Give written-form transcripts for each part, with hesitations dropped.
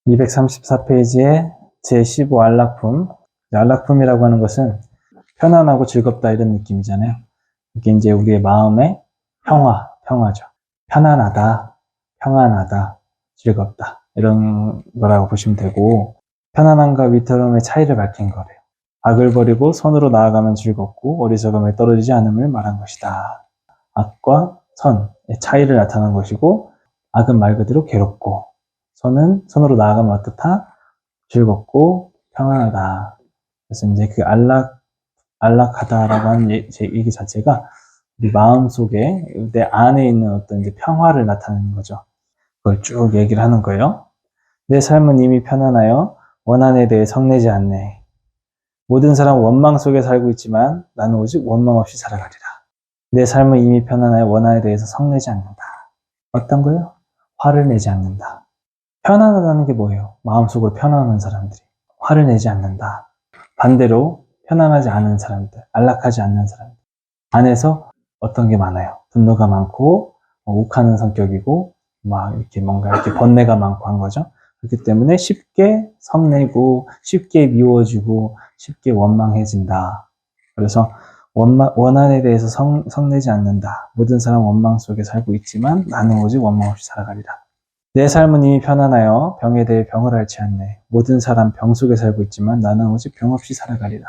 234페이지에 제15 안락품. 안락품이라고 하는 것은 편안하고 즐겁다 이런 느낌이잖아요. 이게 이제 우리의 마음의 평화죠. 편안하다, 평안하다, 즐겁다 이런 거라고 보시면 되고, 편안함과 위태로움의 차이를 밝힌 거래요. 악을 버리고 선으로 나아가면 즐겁고 어리석음에 떨어지지 않음을 말한 것이다. 악과 선의 차이를 나타낸 것이고, 악은 말 그대로 괴롭고 선으로 나아가면 어떻다? 즐겁고 평안하다. 그래서 이제 그 안락하다라고 하는 얘기 자체가 우리 마음 속에 내 안에 있는 어떤 이제 평화를 나타내는 거죠. 그걸 쭉 얘기를 하는 거예요. 내 삶은 이미 편안하여 원한에 대해 성내지 않네. 모든 사람은 원망 속에 살고 있지만 나는 오직 원망 없이 살아가리라. 내 삶은 이미 편안하여 원한에 대해서 성내지 않는다. 어떤 거요? 화를 내지 않는다. 편안하다는 게 뭐예요? 마음속으로 편안한 사람들이 화를 내지 않는다. 반대로 편안하지 않은 사람들, 안락하지 않는 사람들 안에서 어떤 게 많아요? 분노가 많고 욱하는 성격이고 막 이렇게 뭔가 이렇게 번뇌가 많고 한 거죠. 그렇기 때문에 쉽게 성내고 쉽게 미워지고 쉽게 원망해진다. 그래서 원한에 대해서 성내지 않는다. 모든 사람 원망 속에 살고 있지만 나는 오직 원망 없이 살아가리라. 내 삶은 이미 편안하여 병에 대해 병을 앓지 않네. 모든 사람 병 속에 살고 있지만 나는 오직 병 없이 살아가리라.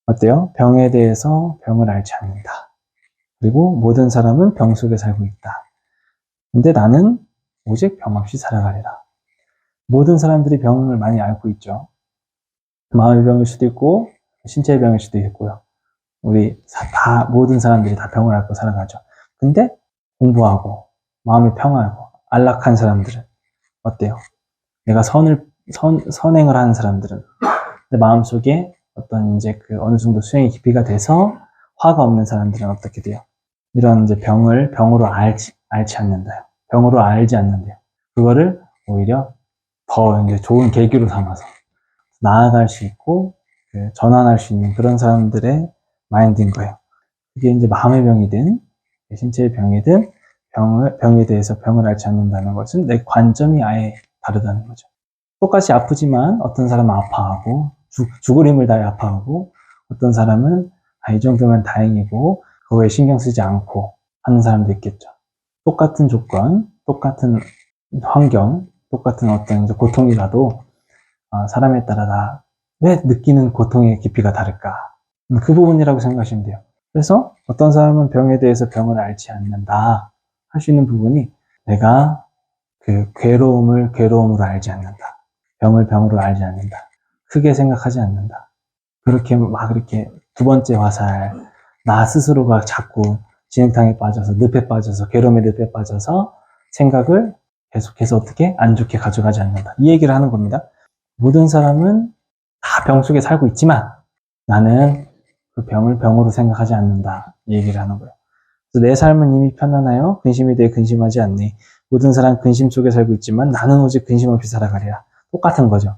어때요? 병에 대해서 병을 앓지 않는다. 그리고 모든 사람은 병 속에 살고 있다. 근데 나는 오직 병 없이 살아가리라. 모든 사람들이 병을 많이 앓고 있죠. 마음의 병일 수도 있고 신체의 병일 수도 있고요. 우리 모든 사람들이 다 병을 앓고 살아가죠. 근데 공부하고 마음이 평화하고 안락한 사람들은 어때요? 내가 선행을 하는 사람들은 내 마음속에 어떤 이제 그 어느 정도 수행의 깊이가 돼서 화가 없는 사람들은 어떻게 돼요? 이런 이제 병으로 알지 않는다요. 병으로 알지 않는데요. 그거를 오히려 더 이제 좋은 계기로 삼아서 나아갈 수 있고 전환할 수 있는 그런 사람들의 마인드인 거예요. 그게 이제 마음의 병이든 신체의 병이든 병에 대해서 병을 앓지 않는다는 것은 내 관점이 아예 다르다는 거죠. 똑같이 아프지만 어떤 사람은 아파하고 죽을 힘을 다해 아파하고 어떤 사람은 이 정도면 다행이고 그거에 신경 쓰지 않고 하는 사람도 있겠죠. 똑같은 조건, 똑같은 환경, 똑같은 어떤 이제 고통이라도 사람에 따라 다 왜 느끼는 고통의 깊이가 다를까? 그 부분이라고 생각하시면 돼요. 그래서 어떤 사람은 병에 대해서 병을 앓지 않는다 할 수 있는 부분이 내가 그 괴로움을 괴로움으로 알지 않는다. 병을 병으로 알지 않는다. 크게 생각하지 않는다. 그렇게 막 이렇게 두 번째 화살, 나 스스로가 자꾸 진흙탕에 빠져서 늪에 빠져서 괴로움의 늪에 빠져서 생각을 계속해서 어떻게 안 좋게 가져가지 않는다. 이 얘기를 하는 겁니다. 모든 사람은 다 병 속에 살고 있지만 나는 그 병을 병으로 생각하지 않는다. 이 얘기를 하는 거예요. 그래서 내 삶은 이미 편안하여 근심에 대해 근심하지 않네. 모든 사람 근심 속에 살고 있지만 나는 오직 근심 없이 살아가리라. 똑같은 거죠.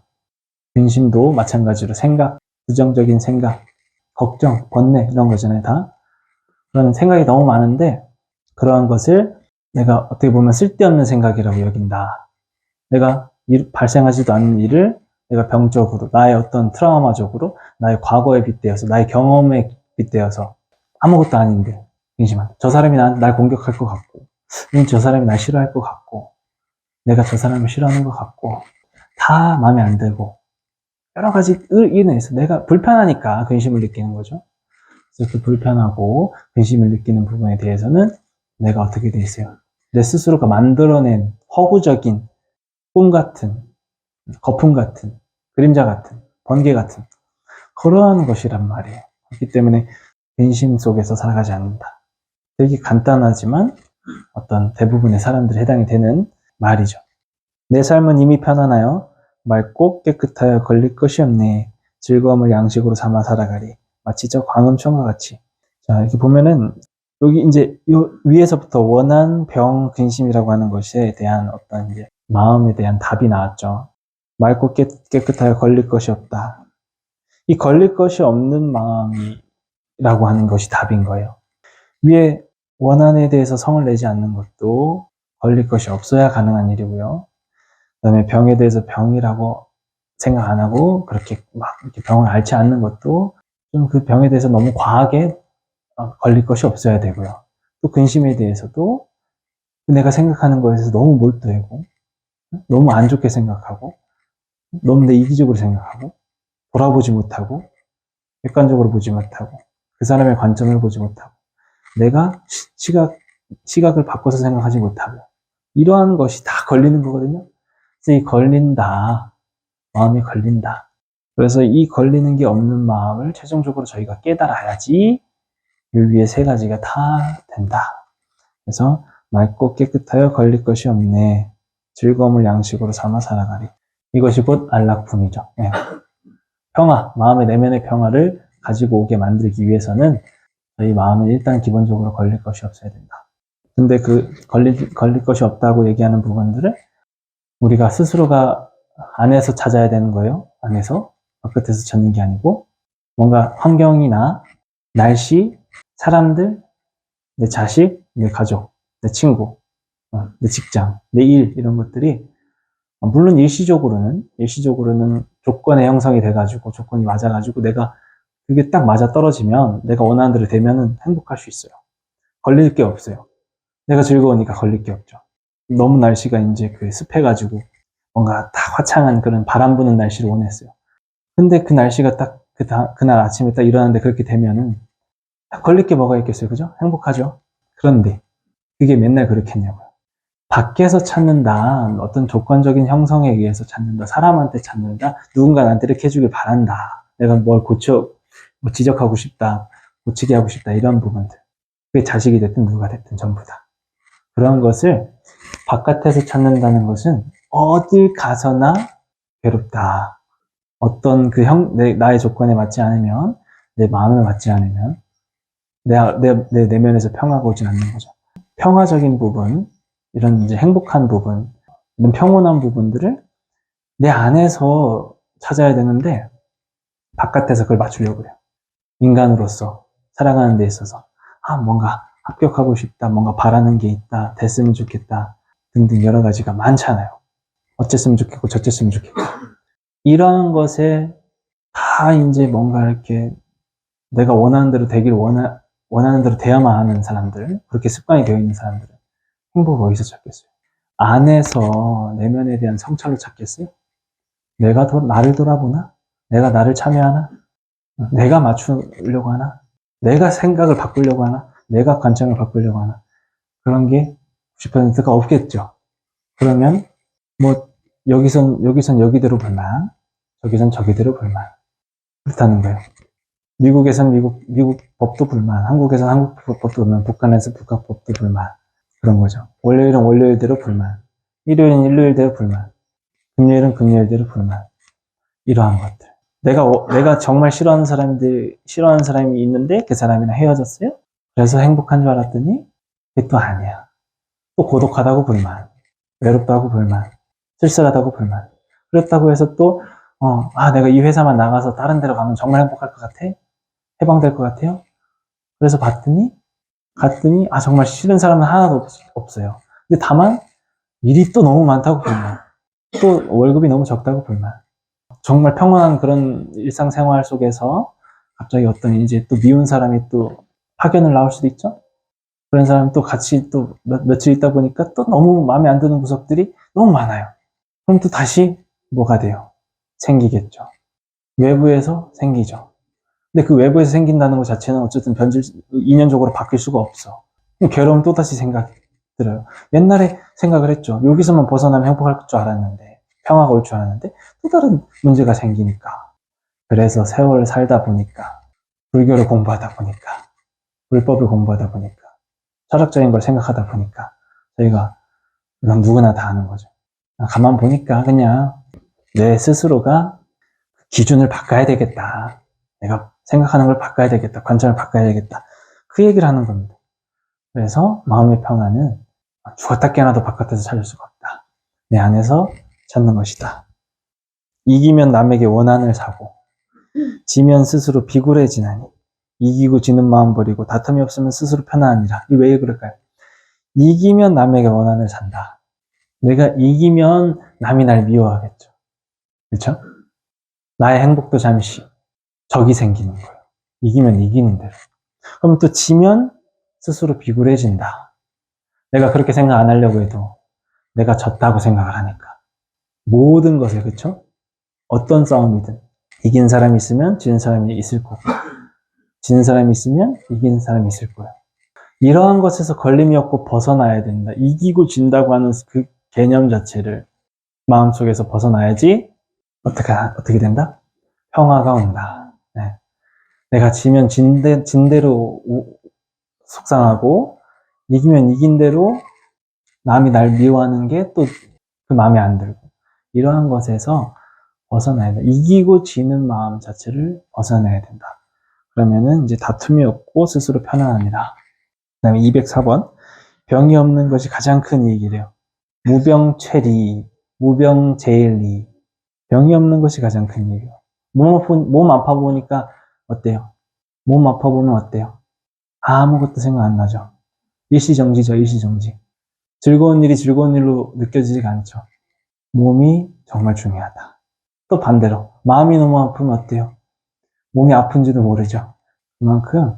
근심도 마찬가지로 생각, 부정적인 생각, 걱정, 번뇌 이런 거잖아요. 다 그런 생각이 너무 많은데 그러한 것을 내가 어떻게 보면 쓸데없는 생각이라고 여긴다. 내가 발생하지도 않는 일을 내가 병적으로 나의 어떤 트라우마적으로 나의 과거에 빗대어서 나의 경험에 빗대어서 아무것도 아닌데 근심한다. 저 사람이 날 공격할 것 같고 저 사람이 날 싫어할 것 같고 내가 저 사람을 싫어하는 것 같고 다 마음에 안 들고 여러 가지 인해서 내가 불편하니까 근심을 느끼는 거죠. 그래서 그 불편하고 근심을 느끼는 부분에 대해서는 내가 어떻게 돼 있어요? 내 스스로가 만들어낸 허구적인 꿈 같은, 거품 같은, 그림자 같은, 번개 같은 그러한 것이란 말이에요. 그렇기 때문에 근심 속에서 살아가지 않는다. 되게 간단하지만 어떤 대부분의 사람들이 해당이 되는 말이죠. 내 삶은 이미 편안하여 맑고 깨끗하여 걸릴 것이 없네. 즐거움을 양식으로 삼아 살아가리. 마치 저 광음청과 같이. 자, 이렇게 보면은 여기 이제 요 위에서부터 원한, 병, 근심이라고 하는 것에 대한 어떤 이제 마음에 대한 답이 나왔죠. 맑고 깨끗하여 걸릴 것이 없다. 이 걸릴 것이 없는 마음이라고 하는 것이 답인 거예요. 위에 원한에 대해서 성을 내지 않는 것도 걸릴 것이 없어야 가능한 일이고요. 그다음에 병에 대해서 병이라고 생각 안 하고 그렇게 막 이렇게 병을 앓지 않는 것도 좀 그 병에 대해서 너무 과하게 걸릴 것이 없어야 되고요. 또 근심에 대해서도 내가 생각하는 거에 대해서 너무 몰두하고 너무 안 좋게 생각하고 너무 내 이기적으로 생각하고 돌아보지 못하고 객관적으로 보지 못하고 그 사람의 관점을 보지 못하고 내가 시각을 바꿔서 생각하지 못하고 이러한 것이 다 걸리는 거거든요. 그래서 이 걸린다, 마음이 걸린다. 그래서 이 걸리는 게 없는 마음을 최종적으로 저희가 깨달아야지 이 위에 세 가지가 다 된다. 그래서 맑고 깨끗하여 걸릴 것이 없네. 즐거움을 양식으로 삼아 살아가리. 이것이 곧 안락품이죠. 네. 평화, 마음의 내면의 평화를 가지고 오게 만들기 위해서는 저희 마음은 일단 기본적으로 걸릴 것이 없어야 된다. 근데 그 걸릴 것이 없다고 얘기하는 부분들을 우리가 스스로가 안에서 찾아야 되는 거예요. 안에서, 바깥에서 찾는 게 아니고 뭔가 환경이나 날씨, 사람들, 내 자식, 내 가족, 내 친구, 내 직장, 내 일 이런 것들이 물론 일시적으로는 조건의 형성이 돼가지고 조건이 맞아가지고 내가 그게 딱 맞아 떨어지면 내가 원하는 대로 되면은 행복할 수 있어요. 걸릴 게 없어요. 내가 즐거우니까 걸릴 게 없죠. 너무 날씨가 이제 그 습해가지고 뭔가 딱 화창한 그런 바람 부는 날씨를 원했어요. 근데 그 날씨가 딱 그날 아침에 딱 일어났는데 그렇게 되면은 딱 걸릴 게 뭐가 있겠어요, 그죠? 행복하죠. 그런데 그게 맨날 그렇겠냐고요. 밖에서 찾는다, 어떤 조건적인 형성에 의해서 찾는다, 사람한테 찾는다, 누군가 나한테 이렇게 해주길 바란다, 내가 뭘 뭐 지적하고 싶다, 고치게 하고 싶다, 이런 부분들. 그게 자식이 됐든 누가 됐든 전부 다. 그런 것을 바깥에서 찾는다는 것은 어딜 가서나 괴롭다. 어떤 나의 조건에 맞지 않으면, 내 마음에 맞지 않으면, 내 내면에서 평화가 오지 않는 거죠. 평화적인 부분, 이런 이제 행복한 부분, 이런 평온한 부분들을 내 안에서 찾아야 되는데, 바깥에서 그걸 맞추려고 해요. 인간으로서 살아가는 데 있어서 뭔가 합격하고 싶다, 뭔가 바라는 게 있다, 됐으면 좋겠다 등등 여러 가지가 많잖아요. 어쨌으면 좋겠고 저쨌으면 좋겠고 이러한 것에 다 이제 뭔가 이렇게 내가 원하는 대로 되길 원하는 대로 돼야만 하는 사람들, 그렇게 습관이 되어 있는 사람들은 행복을 어디서 찾겠어요? 안에서 내면에 대한 성찰로 찾겠어요? 내가 나를 돌아보나? 내가 나를 참여하나? 내가 맞추려고 하나? 내가 생각을 바꾸려고 하나? 내가 관점을 바꾸려고 하나? 그런 게 90%가 없겠죠. 그러면 뭐 여기선 여기대로 불만, 저기선 저기대로 불만. 그렇다는 거예요. 미국에선 미국 법도 불만, 한국에선 한국 법도 불만, 북한에서 북한 법도 불만. 그런 거죠. 월요일은 월요일대로 불만, 일요일은 일요일대로 불만, 금요일은 금요일대로 불만. 이러한 것들. 내가 정말 싫어하는 사람이 있는데 그 사람이랑 헤어졌어요? 그래서 행복한 줄 알았더니 그게 또 아니야. 또 고독하다고 불만, 외롭다고 불만, 쓸쓸하다고 불만. 그렇다고 해서 또 내가 이 회사만 나가서 다른 데로 가면 정말 행복할 것 같아? 해방될 것 같아요? 그래서 갔더니 정말 싫은 사람은 하나도 없어요. 근데 다만 일이 또 너무 많다고 불만, 또 월급이 너무 적다고 불만. 정말 평온한 그런 일상생활 속에서 갑자기 어떤 이제 또 미운 사람이 또 파견을 나올 수도 있죠? 그런 사람 또 같이 또 며칠 있다 보니까 또 너무 마음에 안 드는 구석들이 너무 많아요. 그럼 또 다시 뭐가 돼요? 생기겠죠. 외부에서 생기죠. 근데 그 외부에서 생긴다는 것 자체는 어쨌든 인연적으로 바뀔 수가 없어. 괴로움 또다시 생각이 들어요. 옛날에 생각을 했죠. 여기서만 벗어나면 행복할 줄 알았는데, 평화가 올 줄 알았는데, 또 다른 문제가 생기니까. 그래서 세월을 살다 보니까, 불교를 공부하다 보니까, 불법을 공부하다 보니까, 철학적인 걸 생각하다 보니까, 저희가, 이건 누구나 다 아는 거죠. 가만 보니까 그냥 내 스스로가 기준을 바꿔야 되겠다. 내가 생각하는 걸 바꿔야 되겠다. 관점을 바꿔야 되겠다. 그 얘기를 하는 겁니다. 그래서 마음의 평화는 죽었다 깨어나도 바깥에서 찾을 수가 없다. 내 안에서 찾는 것이다. 이기면 남에게 원한을 사고 지면 스스로 비굴해지나니 이기고 지는 마음 버리고 다툼이 없으면 스스로 편안하니라. 이 왜 그럴까요? 이기면 남에게 원한을 산다. 내가 이기면 남이 날 미워하겠죠. 그렇죠? 나의 행복도 잠시 적이 생기는 거예요. 이기면 이기는 대로. 그럼 또 지면 스스로 비굴해진다. 내가 그렇게 생각 안 하려고 해도 내가 졌다고 생각을 하니까. 모든 것에, 그렇죠? 어떤 싸움이든 이긴 사람이 있으면 지는 사람이 있을 거고, 지는 사람이 있으면 이기는 사람이 있을 거예요. 이러한 것에서 걸림이 없고 벗어나야 된다. 이기고 진다고 하는 그 개념 자체를 마음속에서 벗어나야지 어떻게 된다? 평화가 온다. 네. 내가 지면 진대로 속상하고 이기면 이긴 대로 남이 날 미워하는 게 또 그 마음에 안 들고, 이러한 것에서 벗어나야 돼. 이기고 지는 마음 자체를 벗어나야 된다. 그러면은 이제 다툼이 없고 스스로 편안합니다. 그 다음에 204번. 병이 없는 것이 가장 큰 이익이래요. 무병최리, 무병재일리. 병이 없는 것이 가장 큰 이익이에요. 몸 아파 보니까 어때요? 몸 아파 보면 어때요? 아무것도 생각 안 나죠? 일시정지죠, 일시정지. 즐거운 일이 즐거운 일로 느껴지지가 않죠. 몸이 정말 중요하다. 또 반대로 마음이 너무 아프면 어때요? 몸이 아픈지도 모르죠. 그만큼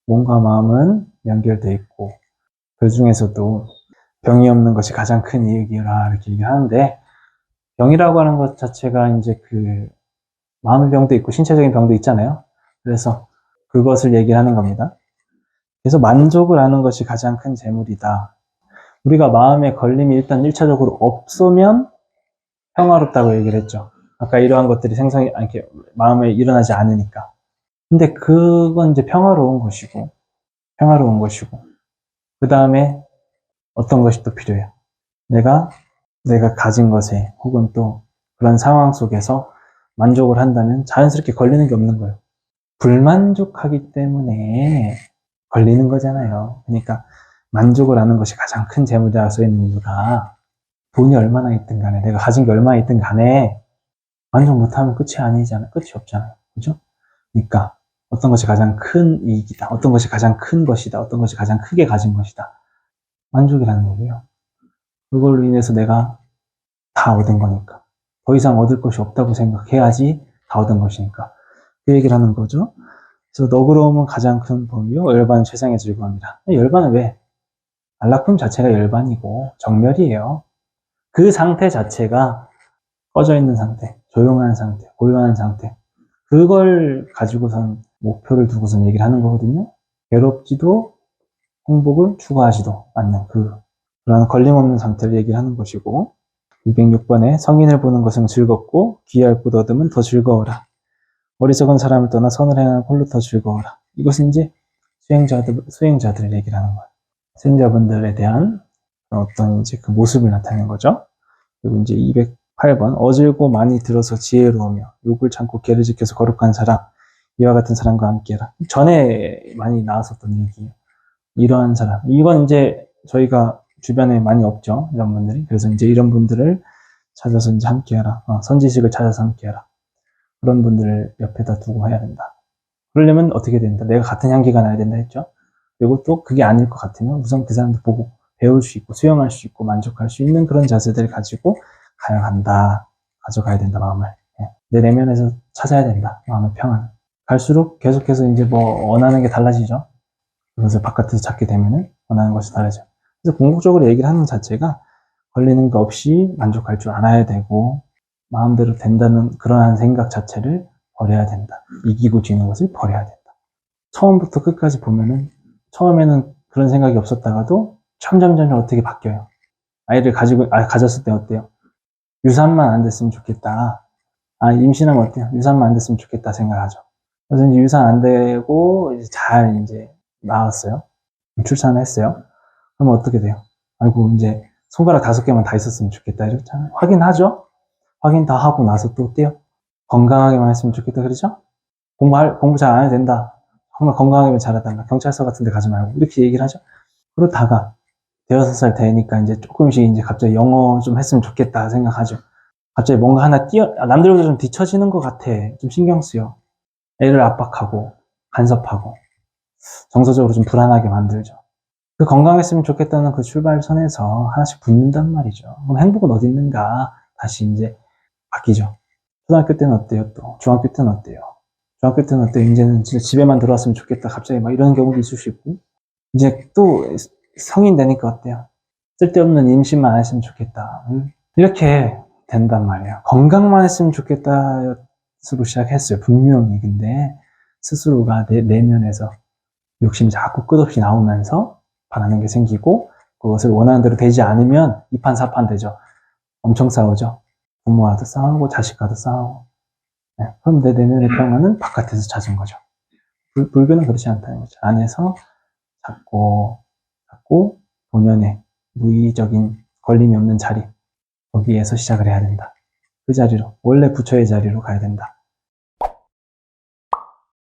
몸과 마음은 연결되어 있고, 그 중에서도 병이 없는 것이 가장 큰 이익이라 이렇게 얘기하는데, 병이라고 하는 것 자체가 이제 그 마음의 병도 있고 신체적인 병도 있잖아요. 그래서 그것을 얘기하는 겁니다. 그래서 만족을 하는 것이 가장 큰 재물이다. 우리가 마음에 걸림이 일단 1차적으로 없으면 평화롭다고 얘기를 했죠. 아까 이러한 것들이 이렇게 마음에 일어나지 않으니까. 근데 그건 이제 평화로운 것이고, 그 다음에 어떤 것이 또 필요해요. 내가 가진 것에, 혹은 또 그런 상황 속에서 만족을 한다면 자연스럽게 걸리는 게 없는 거예요. 불만족하기 때문에 걸리는 거잖아요. 그러니까 만족을 하는 것이 가장 큰 재물이라고 써 있는 이유가, 돈이 얼마나 있든 간에, 내가 가진 게 얼마나 있든 간에 만족 못하면 끝이 아니잖아요. 끝이 없잖아요. 그죠? 그러니까 어떤 것이 가장 큰 이익이다, 어떤 것이 가장 큰 것이다, 어떤 것이 가장 크게 가진 것이다. 만족이라는 얘기예요. 그걸로 인해서 내가 다 얻은 거니까. 더 이상 얻을 것이 없다고 생각해야지 다 얻은 것이니까. 그 얘기를 하는 거죠. 그래서 너그러움은 가장 큰 법이요, 열반은 최상의 즐거움이다. 열반은 왜? 안락품 자체가 열반이고 정멸이에요. 그 상태 자체가 꺼져 있는 상태, 조용한 상태, 고요한 상태, 그걸 가지고선 목표를 두고선 얘기를 하는 거거든요. 괴롭지도 행복을 추구하지도 않는 그런 걸림없는 상태를 얘기를 하는 것이고, 206번에 성인을 보는 것은 즐겁고 귀할 꽃 얻으면 더 즐거워라. 어리석은 사람을 떠나 선을 행하는 홀로 더 즐거워라. 이것은 이제 수행자들을 얘기를 하는 거예요. 수행자분들에 대한 어떤 이제 그 모습을 나타내는 거죠. 그리고 이제 208번, 어질고 많이 들어서 지혜로우며 욕을 참고 계를 지켜서 거룩한 사람, 이와 같은 사람과 함께해라. 전에 많이 나왔었던 얘기예요. 이러한 사람. 이건 이제 저희가 주변에 많이 없죠, 이런 분들이. 그래서 이제 이런 분들을 찾아서 이제 함께해라. 선지식을 찾아서 함께해라. 그런 분들을 옆에다 두고 해야 된다. 그러려면 어떻게 된다? 내가 같은 향기가 나야 된다 했죠. 그리고 또 그게 아닐 것 같으면 우선 그 사람도 보고 배울 수 있고 수용할 수 있고 만족할 수 있는 그런 자세들을 가지고 가져가야 된다, 마음을. 내 내면에서 찾아야 된다, 마음의 평안. 갈수록 계속해서 이제 뭐 원하는 게 달라지죠. 그것을 바깥에서 찾게 되면은 원하는 것이 달라져요. 그래서 궁극적으로 얘기를 하는 자체가 걸리는 거 없이 만족할 줄 알아야 되고, 마음대로 된다는 그러한 생각 자체를 버려야 된다. 이기고 지는 것을 버려야 된다. 처음부터 끝까지 보면은 처음에는 그런 생각이 없었다가도 점점 어떻게 바뀌어요. 아이를 가졌을 때 어때요? 유산만 안 됐으면 좋겠다. 임신하면 어때요? 유산만 안 됐으면 좋겠다 생각하죠. 그래서 이제 유산 안 되고 이제 잘 이제 나왔어요. 출산을 했어요. 그러면 어떻게 돼요? 아이고, 이제 손가락 5개만 다 있었으면 좋겠다 이렇잖아요. 확인하죠? 확인 다 하고 나서 또 어때요? 건강하게만 했으면 좋겠다 그러죠? 공부 잘 안 해도 된다. 정말 건강하게만 잘해달라. 경찰서 같은 데 가지 말고. 이렇게 얘기를 하죠. 그러다가 6살 되니까 이제 조금씩 이제 갑자기 영어 좀 했으면 좋겠다 생각하죠. 갑자기 뭔가 하나 남들보다 좀 뒤처지는 것 같아. 좀 신경 쓰여. 애를 압박하고, 간섭하고, 정서적으로 좀 불안하게 만들죠. 그 건강했으면 좋겠다는 그 출발선에서 하나씩 붙는단 말이죠. 그럼 행복은 어디 있는가? 다시 이제 바뀌죠. 초등학교 때는 어때요? 또 중학교 때는 어때요? 중학교 때는 어때요? 이제는 진짜 집에만 들어왔으면 좋겠다. 갑자기 막 이런 경우도 있을 수 있고. 이제 또 성인 되니까 어때요? 쓸데없는 임신만 안 했으면 좋겠다. 이렇게 된단 말이에요. 건강만 했으면 좋겠다 스스로 시작했어요. 분명히. 근데 스스로가 내면에서 욕심이 자꾸 끝없이 나오면서 바라는 게 생기고 그것을 원하는 대로 되지 않으면 이판사판 되죠. 엄청 싸우죠. 부모와도 싸우고 자식과도 싸우고. 네. 그럼 내 내면의 평화는 바깥에서 찾은 거죠. 불교는 그렇지 않다는 거죠. 안에서 찾고 본연의 무의적인 걸림이 없는 자리 거기에서 시작을 해야 된다. 그 자리로 원래 부처의 자리로 가야 된다.